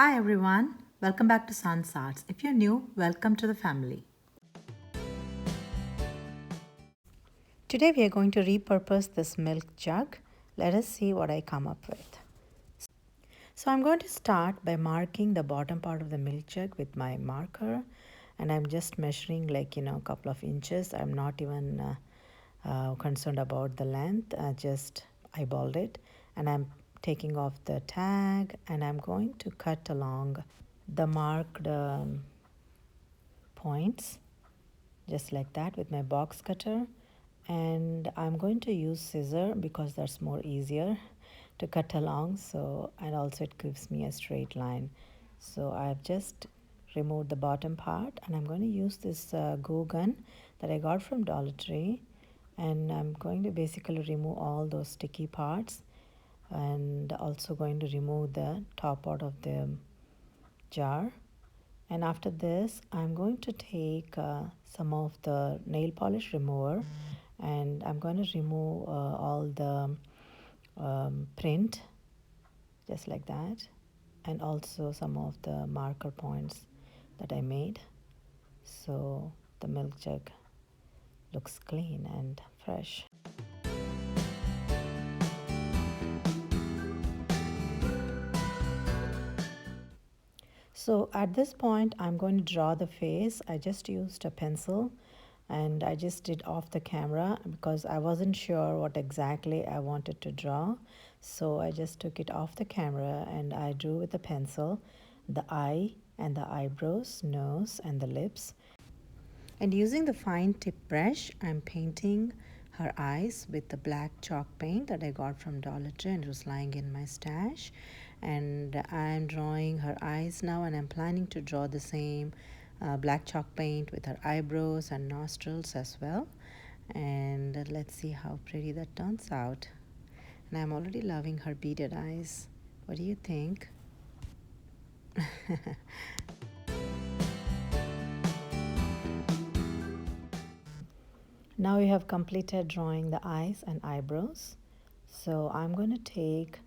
Hi everyone, welcome back to Sun's Arts. If you're new, welcome to the family. Today we are going to repurpose this milk jug. Let us see what I come up with. So I'm going to start by marking the bottom part of the milk jug with my marker, and I'm just measuring a couple of inches. I'm not even concerned about the length. I just eyeballed it, and I'm taking off the tag, and I'm going to cut along the marked points just like that with my box cutter, and I'm going to use scissor because that's more easier to cut along, so and also it gives me a straight line. So I've just removed the bottom part, and I'm going to use this glue gun that I got from Dollar Tree, and I'm going to basically remove all those sticky parts, and also going to remove the top part of the jar. And after this, I'm going to take some of the nail polish remover, and I'm going to remove all the print just like that, and also some of the marker points that I made, so the milk jug looks clean and fresh. So at this point, I'm going to draw the face. I just used a pencil, and I just did off the camera because I wasn't sure what exactly I wanted to draw. So I just took it off the camera, and I drew with a pencil the eye and the eyebrows, nose, and the lips. And using the fine tip brush, I'm painting her eyes with the black chalk paint that I got from Dollar Tree, and it was lying in my stash. And I'm drawing her eyes now, and I'm planning to draw the same black chalk paint with her eyebrows and nostrils as well. And let's see how pretty that turns out. And I'm already loving her beaded eyes. What do you think? Now we have completed drawing the eyes and eyebrows. So I'm going to take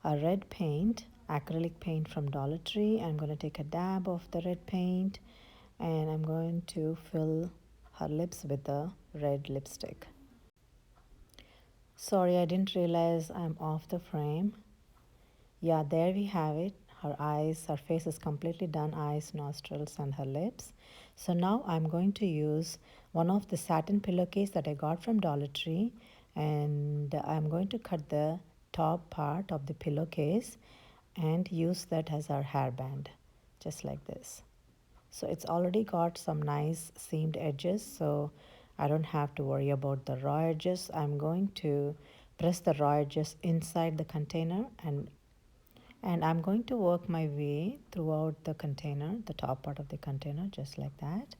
a red paint, acrylic paint from Dollar Tree. I'm going to take a dab of the red paint, and I'm going to fill her lips with the red lipstick. Sorry, I didn't realize I'm off the frame. Yeah, there we have it. Her eyes, her face is completely done, eyes, nostrils, and her lips. So now I'm going to use one of the satin pillowcase that I got from Dollar Tree, and I'm going to cut the top part of the pillowcase and use that as our hairband, just like this. So it's already got some nice seamed edges, so I don't have to worry about the raw edges. I'm going to press the raw edges inside the container, and I'm going to work my way throughout the container, the top part of the container, just like that.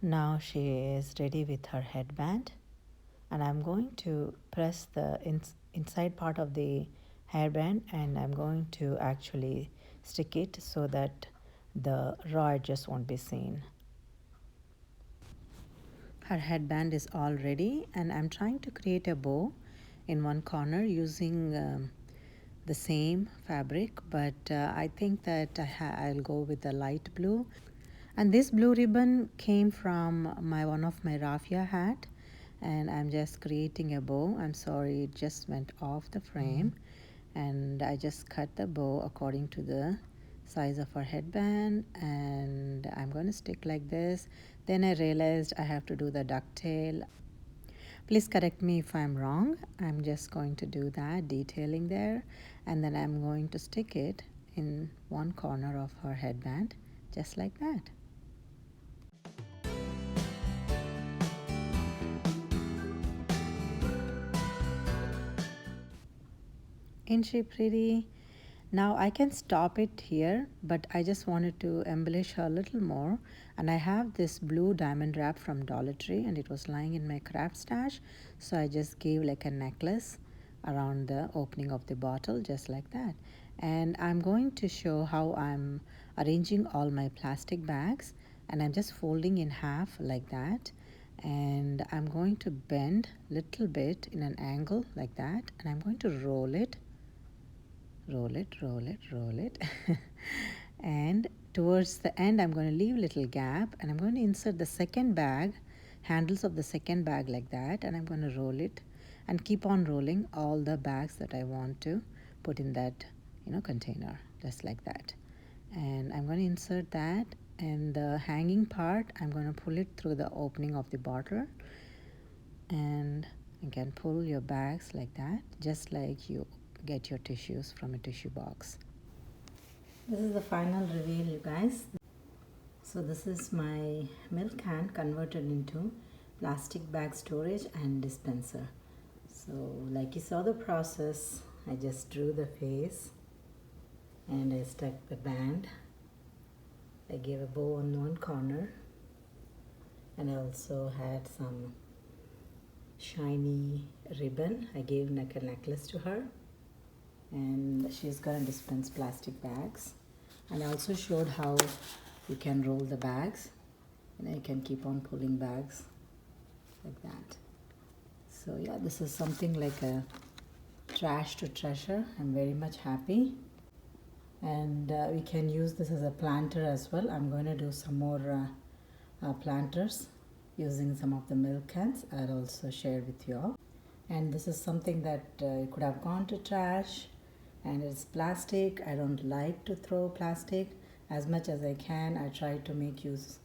Now she is ready with her headband, and I'm going to press the inside part of the hairband, and I'm going to actually stick it so that the raw edges won't be seen. Her headband is all ready, and I'm trying to create a bow in one corner using the same fabric, but I think that I'll go with the light blue. And this blue ribbon came from one of my raffia hat, and I'm just creating a bow. I'm sorry, it just went off the frame, and I just cut the bow according to the size of her headband, and I'm going to stick like this. Then I realized I have to do the ducktail. Please correct me if I'm wrong. I'm just going to do that detailing there, and then I'm going to stick it in one corner of her headband, just like that. Ain't she pretty? Now I can stop it here, but I just wanted to embellish her a little more, and I have this blue diamond wrap from Dollar Tree, and it was lying in my craft stash, so I just gave like a necklace around the opening of the bottle, just like that. And I'm going to show how I'm arranging all my plastic bags, and I'm just folding in half like that, and I'm going to bend little bit in an angle like that, and I'm going to roll it, roll it and towards the end I'm going to leave a little gap, and I'm going to insert the second bag, handles of the second bag like that, and I'm going to roll it and keep on rolling all the bags that I want to put in that container, just like that. And I'm going to insert that, and the hanging part I'm going to pull it through the opening of the bottle, and you can pull your bags like that, just like you get your tissues from a tissue box. This is the final reveal, you guys. So this is my milk can converted into plastic bag storage and dispenser. So like you saw the process, I just drew the face and I stuck the band. I gave a bow on one corner, and I also had some shiny ribbon. I gave a necklace to her, and she's gonna dispense plastic bags. And I also showed how you can roll the bags, and you can keep on pulling bags like that. So yeah, this is something like a trash to treasure. I'm very much happy, and we can use this as a planter as well. I'm going to do some more planters using some of the milk cans. I'll also share with you all. And this is something that could have gone to trash, and it's plastic. I don't like to throw plastic. As much as I can, I try to make use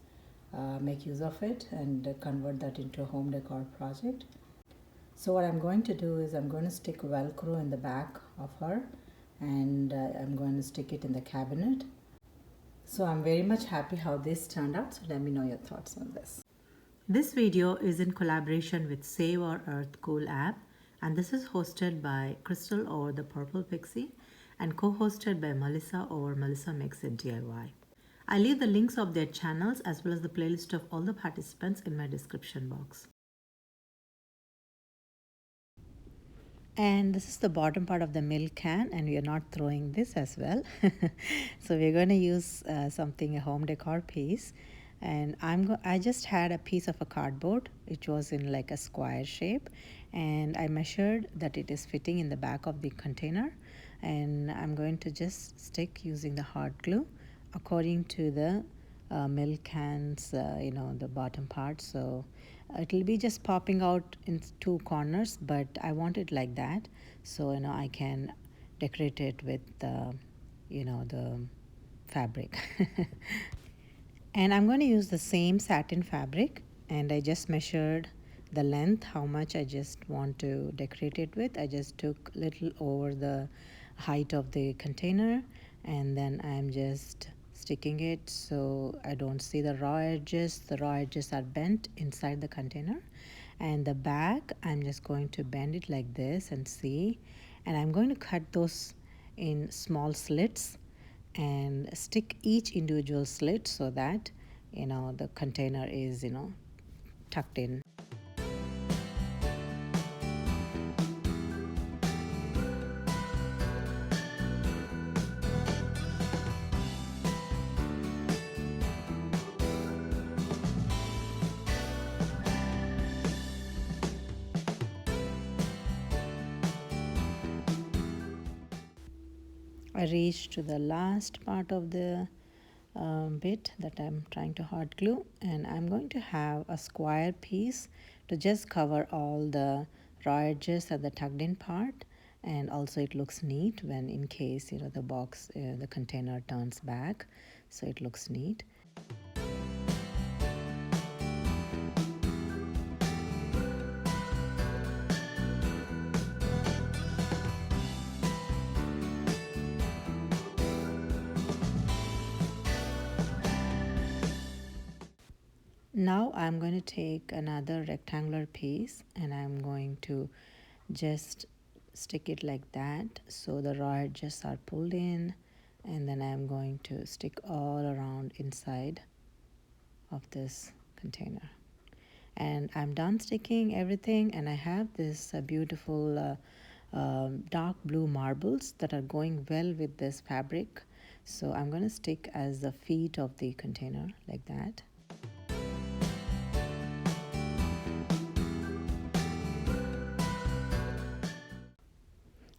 of it and convert that into a home decor project. So what I'm going to do is I'm going to stick Velcro in the back of her, and I'm going to stick it in the cabinet. So I'm very much happy how this turned out. So let me know your thoughts on this. This video is in collaboration with Save Our Earth Cool app, and this is hosted by Crystal over the Purple Pixie and co-hosted by Melissa over Melissa Makes It DIY. I leave the links of their channels as well as the playlist of all the participants in my description box. And this is the bottom part of the milk can, and we are not throwing this as well. So we're going to use something, a home decor piece. And I just had a piece of a cardboard which was in like a square shape, and I measured that it is fitting in the back of the container, and I'm going to just stick using the hot glue according to the milk cans, the bottom part. So it'll be just popping out in two corners, but I want it like that, so I can decorate it with the fabric. And I'm going to use the same satin fabric, and I just measured the length, how much I just want to decorate it with. I just took little over the height of the container, and then I'm just sticking it so I don't see the raw edges. The raw edges are bent inside the container. And the back, I'm just going to bend it like this and see. And I'm going to cut those in small slits and stick each individual slit so that the container is tucked in. I reached to the last part of the bit that I'm trying to hot glue, and I'm going to have a square piece to just cover all the raw edges at the tucked in part, and also it looks neat when in case the box the container turns back, so it looks neat. Now I'm going to take another rectangular piece, and I'm going to just stick it like that so the raw edges are pulled in, and then I'm going to stick all around inside of this container. And I'm done sticking everything, and I have this beautiful dark blue marbles that are going well with this fabric. So I'm going to stick as the feet of the container like that.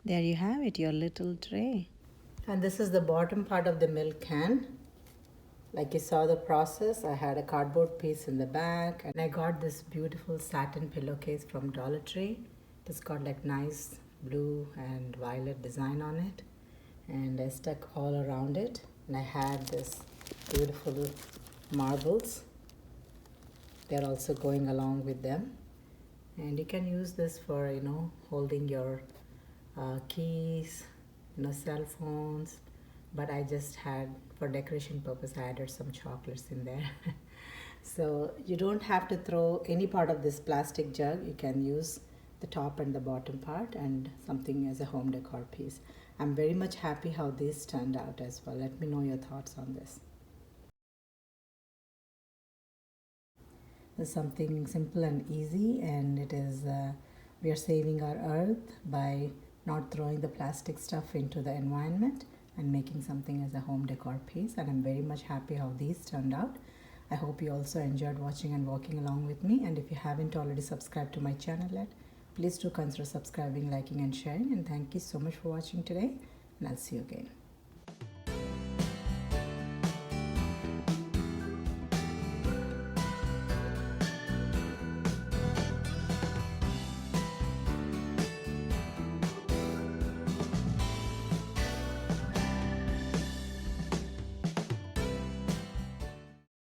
There you have it, your little tray. And this is the bottom part of the milk can. Like you saw the process, I had a cardboard piece in the back, and I got this beautiful satin pillowcase from Dollar Tree. It's got like nice blue and violet design on it, and I stuck all around it. And I had this beautiful marbles. They're also going along with them, and you can use this for holding your keys, cell phones. But I just had, for decoration purpose, I added some chocolates in there. So you don't have to throw any part of this plastic jug. You can use the top and the bottom part and something as a home decor piece. I'm very much happy how this turned out as well. Let me know your thoughts on this. It's something simple and easy, and it is we are saving our earth by not throwing the plastic stuff into the environment and making something as a home decor piece. And I'm very much happy how these turned out. I hope you also enjoyed watching and walking along with me, and if you haven't already subscribed to my channel yet, please do consider subscribing, liking and sharing. And thank you so much for watching today, and I'll see you again.